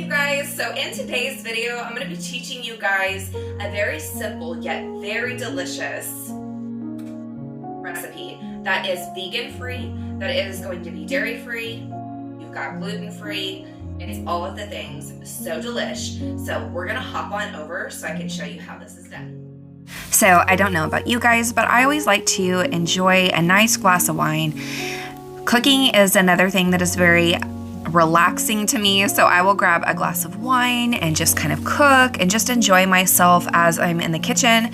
you guys. So in today's video, I'm going to be teaching you guys a very simple yet very delicious recipe that is vegan free, that is going to be dairy free, you've got gluten free, and it's all of the things. So delish. So we're going to hop on over so I can show you how this is done. So I don't know about you guys, but I always like to enjoy a nice glass of wine. Cooking is another thing that is very relaxing to me, so I will grab a glass of wine and just kind of cook and just enjoy myself as I'm in the kitchen.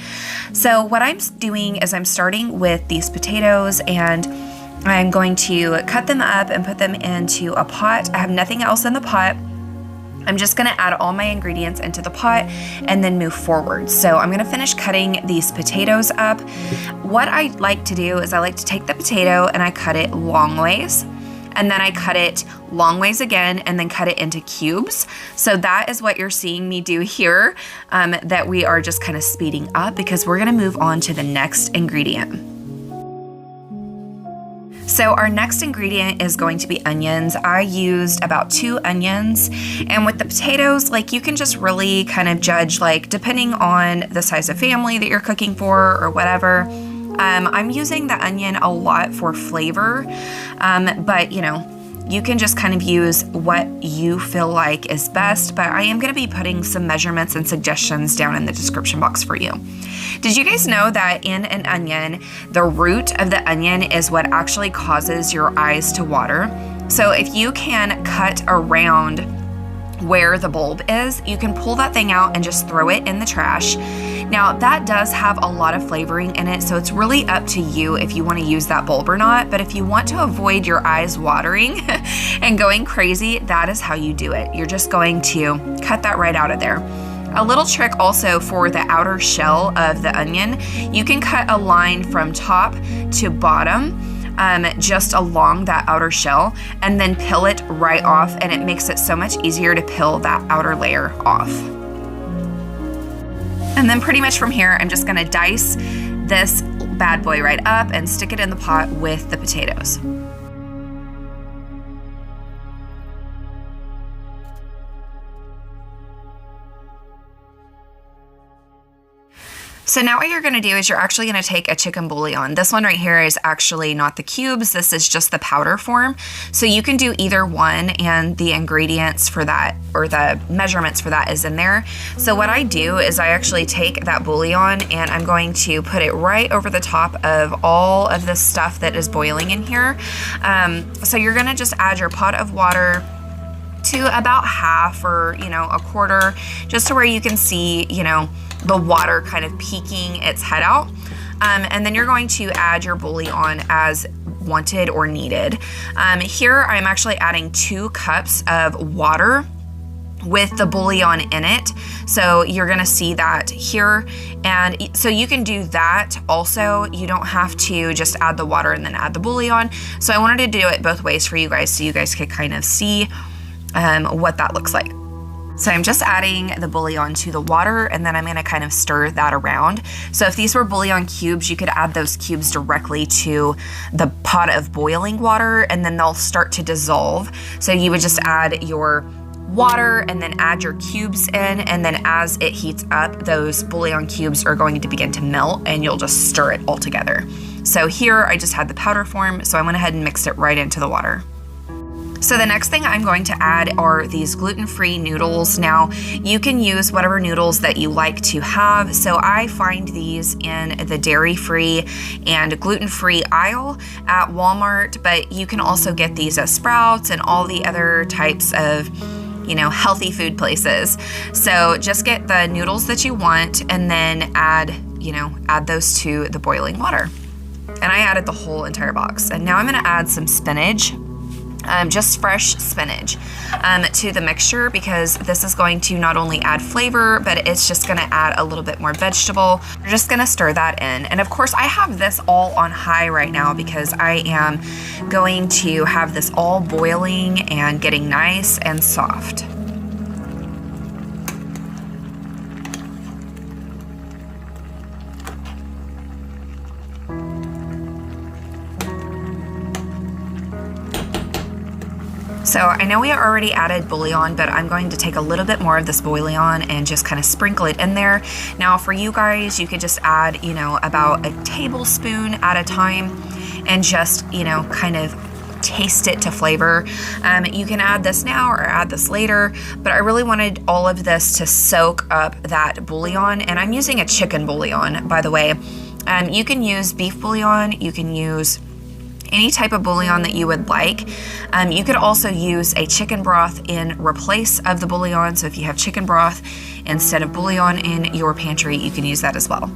So what I'm doing is I'm starting with these potatoes, and I'm going to cut them up and put them into a pot. I have nothing else in the pot. I'm just going to add all my ingredients into the pot and then move forward. So I'm going to finish cutting these potatoes up. What I like to do is I like to take the potato and I cut it long ways, and then I cut it long ways again, and then cut it into cubes. So that is what you're seeing me do here, that we are just kind of speeding up because we're going to move on to the next ingredient. So our next ingredient is going to be onions. I used about 2 onions, and with the potatoes, like, you can just really kind of judge, like, depending on the size of family that you're cooking for or whatever. I'm using the onion a lot for flavor, but you know, you can just kind of use what you feel like is best, but I am going to be putting some measurements and suggestions down in the description box for you. Did you guys know that in an onion, the root of the onion is what actually causes your eyes to water? So if you can cut around where the bulb is, you can pull that thing out and just throw it in the trash. Now that does have a lot of flavoring in it, so it's really up to you if you want to use that bulb or not. But if you want to avoid your eyes watering and going crazy, that is how you do it. You're just going to cut that right out of there. A little trick also for the outer shell of the onion, you can cut a line from top to bottom, just along that outer shell, and then peel it right off, and it makes it so much easier to peel that outer layer off. And then pretty much from here, I'm just gonna dice this bad boy right up and stick it in the pot with the potatoes. So now what you're going to do is you're actually going to take a chicken bouillon. This one right here is actually not the cubes. This is just the powder form. So you can do either one, and the ingredients for that, or the measurements for that, is in there. So what I do is I actually take that bouillon and I'm going to put it right over the top of all of the stuff that is boiling in here. So you're going to just add your pot of water to about half, or, you know, a quarter, just to where you can see, you know, the water kind of peeking its head out. And then you're going to add your bouillon as wanted or needed. Here I'm actually adding 2 cups of water with the bouillon in it. So you're gonna see that here. And so you can do that also. You don't have to just add the water and then add the bouillon. So I wanted to do it both ways for you guys, so you guys could kind of see what that looks like. So I'm just adding the bouillon to the water, and then I'm going to kind of stir that around. So if these were bouillon cubes, you could add those cubes directly to the pot of boiling water, and then they'll start to dissolve. So you would just add your water and then add your cubes in, and then as it heats up, those bouillon cubes are going to begin to melt, and you'll just stir it all together. So here I just had the powder form, so I went ahead and mixed it right into the water. So the next thing I'm going to add are these gluten-free noodles. Now, you can use whatever noodles that you like to have. So I find these in the dairy-free and gluten-free aisle at Walmart, but you can also get these at Sprouts and all the other types of, you know, healthy food places. So just get the noodles that you want, and then add those to the boiling water. And I added the whole entire box. And now I'm gonna add some spinach. Just fresh spinach to the mixture, because this is going to not only add flavor, but it's just going to add a little bit more vegetable. We're just going to stir that in. And of course I have this all on high right now because I am going to have this all boiling and getting nice and soft. So I know we already added bouillon, but I'm going to take a little bit more of this bouillon and just kind of sprinkle it in there. Now for you guys, you could just add, about a tablespoon at a time and just, kind of taste it to flavor. You can add this now or add this later, but I really wanted all of this to soak up that bouillon, and I'm using a chicken bouillon, by the way. You can use beef bouillon, you can use any type of bouillon that you would like. You could also use a chicken broth in replace of the bouillon. So if you have chicken broth instead of bouillon in your pantry, you can use that as well.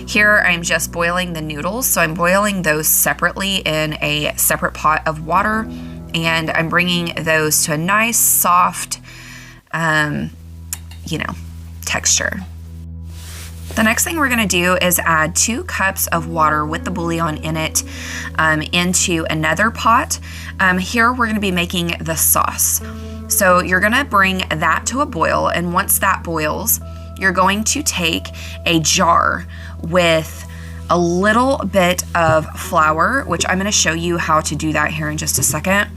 Here I'm just boiling the noodles. So I'm boiling those separately in a separate pot of water, and I'm bringing those to a nice soft, texture. The next thing we're going to do is add 2 cups of water with the bouillon in it into another pot. Here we're going to be making the sauce. So you're going to bring that to a boil, and once that boils, you're going to take a jar with a little bit of flour, which I'm going to show you how to do that here in just a second.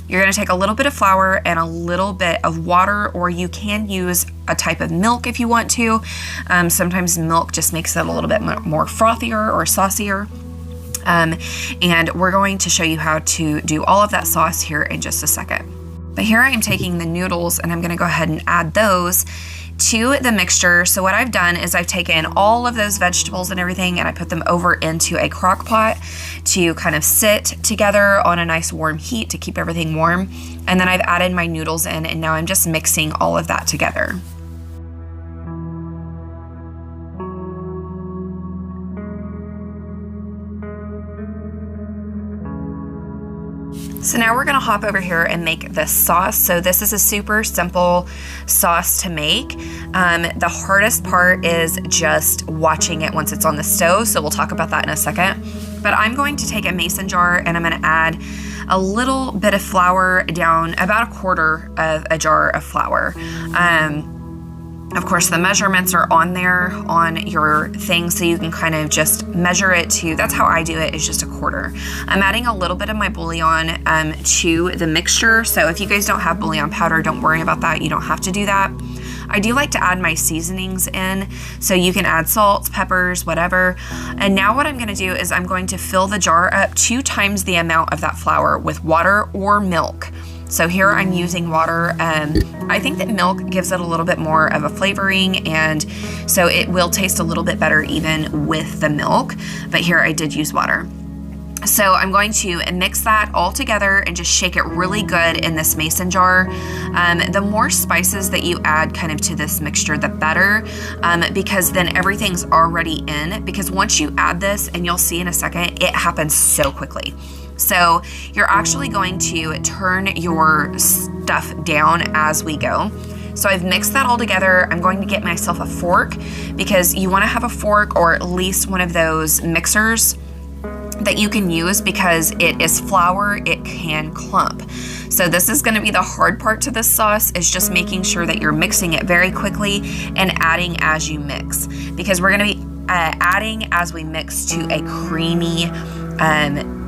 You're going to take a little bit of flour and a little bit of water, or you can use a type of milk if you want to. Sometimes milk just makes it a little bit more frothier or saucier. And we're going to show you how to do all of that sauce here in just a second. But here I am taking the noodles, and I'm going to go ahead and add those to the mixture. So what I've done is I've taken all of those vegetables and everything, and I put them over into a crock pot to kind of sit together on a nice warm heat to keep everything warm. And then I've added my noodles in, and now I'm just mixing all of that together. So now we're gonna hop over here and make this sauce. So this is a super simple sauce to make. The hardest part is just watching it once it's on the stove. So we'll talk about that in a second. But I'm going to take a mason jar, and I'm gonna add a little bit of flour down, about a quarter of a jar of flour. Of course, the measurements are on there on your thing, so you can kind of just measure it to, that's how I do it, is just a quarter. I'm adding a little bit of my bouillon to the mixture, so if you guys don't have bouillon powder, don't worry about that. You don't have to do that. I do like to add my seasonings in, so you can add salts, peppers, whatever. And now what I'm gonna do is I'm going to fill the jar up 2 times the amount of that flour with water or milk. So here I'm using water. I think that milk gives it a little bit more of a flavoring, and so it will taste a little bit better even with the milk, but here I did use water. So I'm going to mix that all together and just shake it really good in this mason jar. The more spices that you add kind of to this mixture, the better, because then everything's already in, because once you add this, and you'll see in a second, it happens so quickly. So you're actually going to turn your stuff down as we go. So I've mixed that all together. I'm going to get myself a fork, because you want to have a fork or at least one of those mixers that you can use, because it is flour, it can clump. So this is going to be the hard part to this sauce, is just making sure that you're mixing it very quickly and adding as you mix, because we're going to be adding as we mix to a creamy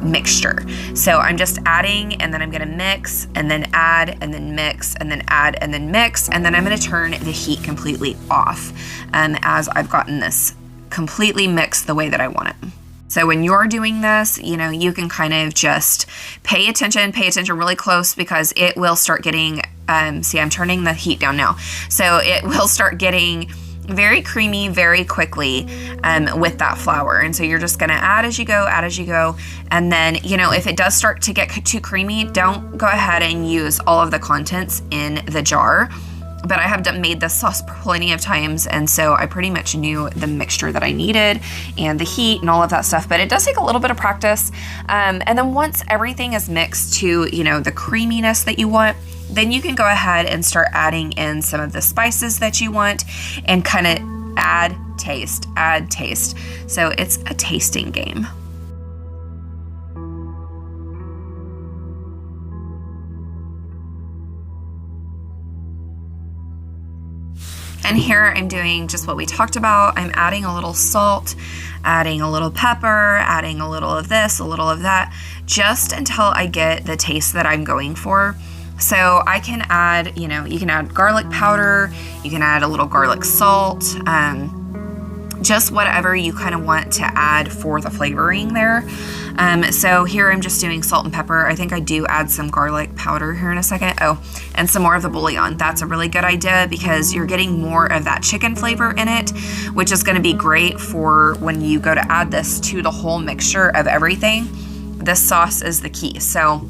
mixture. So I'm just adding, and then I'm gonna mix, and then add, and then mix, and then add, and then mix, and then I'm gonna turn the heat completely off as I've gotten this completely mixed the way that I want it. So when you're doing this, you can kind of just pay attention really close, because it will start getting, see, I'm turning the heat down now. So it will start getting very creamy very quickly with that flour. And so you're just gonna add as you go. And then, if it does start to get too creamy, don't go ahead and use all of the contents in the jar. But I have made this sauce plenty of times, and so I pretty much knew the mixture that I needed and the heat and all of that stuff. But it does take a little bit of practice. And then once everything is mixed to, the creaminess that you want, then you can go ahead and start adding in some of the spices that you want and kind of add taste. So it's a tasting game. And here I'm doing just what we talked about. I'm adding a little salt, adding a little pepper, adding a little of this, a little of that, just until I get the taste that I'm going for. So I can add, you can add garlic powder, you can add a little garlic salt, just whatever you kind of want to add for the flavoring there. So here I'm just doing salt and pepper. I think I do add some garlic powder here in a second. Oh, and some more of the bouillon. That's a really good idea because you're getting more of that chicken flavor in it, which is gonna be great for when you go to add this to the whole mixture of everything. This sauce is the key. So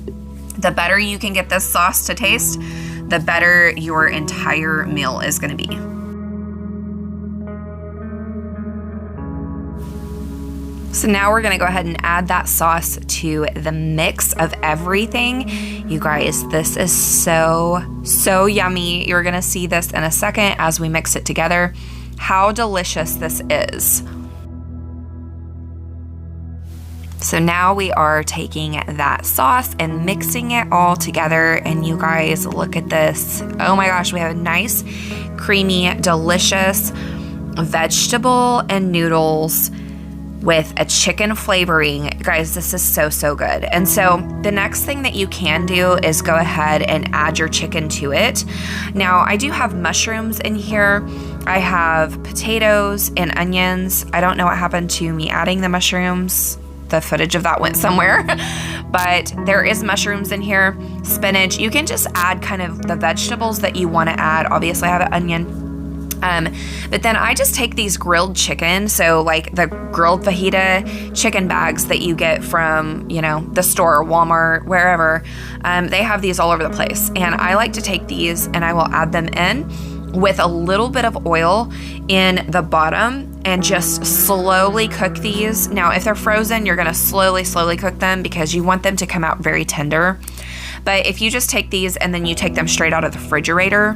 the better you can get this sauce to taste, the better your entire meal is gonna be. So now we're gonna go ahead and add that sauce to the mix of everything. You guys, this is so yummy. You're gonna see this in a second as we mix it together, how delicious this is. So now we are taking that sauce and mixing it all together, and you guys, look at this. Oh my gosh, we have a nice, creamy, delicious vegetable and noodles with a chicken flavoring. Guys, this is so good. And so the next thing that you can do is go ahead and add your chicken to it. Now, I do have mushrooms in here. I have potatoes and onions. I don't know what happened to me adding the mushrooms. The footage of that went somewhere, but there is mushrooms in here, spinach. You can just add kind of the vegetables that you want to add. Obviously, I have an onion. But then I just take these grilled chicken, so like the grilled fajita chicken bags that you get from, the store, Walmart, wherever. They have these all over the place. And I like to take these and I will add them in with a little bit of oil in the bottom and just slowly cook these. Now, if they're frozen, you're gonna slowly cook them because you want them to come out very tender. But if you just take these and then you take them straight out of the refrigerator,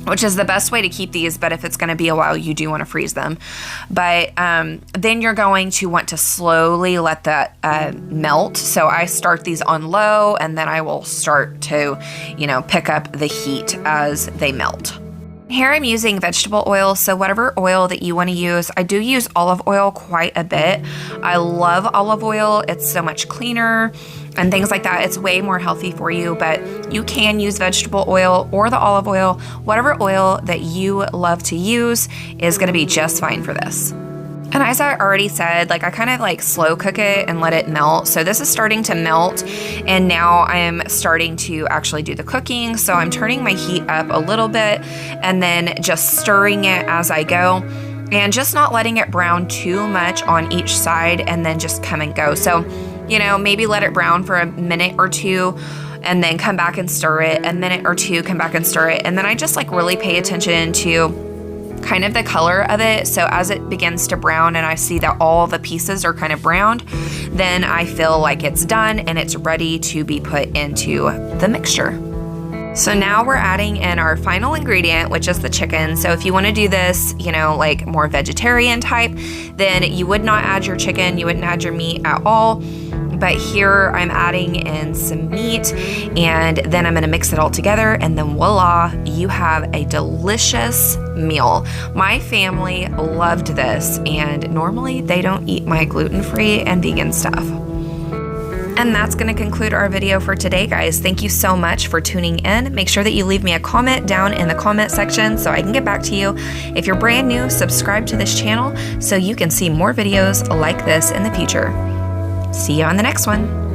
which is the best way to keep these, but if it's gonna be a while, you do wanna freeze them. But then you're going to want to slowly let that melt. So I start these on low and then I will start to, pick up the heat as they melt. Here I'm using vegetable oil, so whatever oil that you want to use. I do use olive oil quite a bit. I love olive oil. It's so much cleaner and things like that. It's way more healthy for you, but you can use vegetable oil or the olive oil. Whatever oil that you love to use is going to be just fine for this. And as I already said, I kind of slow cook it and let it melt. So this is starting to melt and now I am starting to actually do the cooking. So I'm turning my heat up a little bit and then just stirring it as I go and just not letting it brown too much on each side and then just come and go. So, maybe let it brown for a minute or two and then come back and stir it, a minute or two, come back and stir it. And then I just really pay attention to kind of the color of it. So as it begins to brown and I see that all the pieces are kind of browned, then I feel like it's done and it's ready to be put into the mixture. So now we're adding in our final ingredient, which is the chicken. So if you want to do this, more vegetarian type, then you would not add your chicken, you wouldn't add your meat at all. But here I'm adding in some meat and then I'm gonna mix it all together and then voila, you have a delicious meal. My family loved this and normally they don't eat my gluten-free and vegan stuff. And that's gonna conclude our video for today, guys. Thank you so much for tuning in. Make sure that you leave me a comment down in the comment section so I can get back to you. If you're brand new, subscribe to this channel so you can see more videos like this in the future. See you on the next one.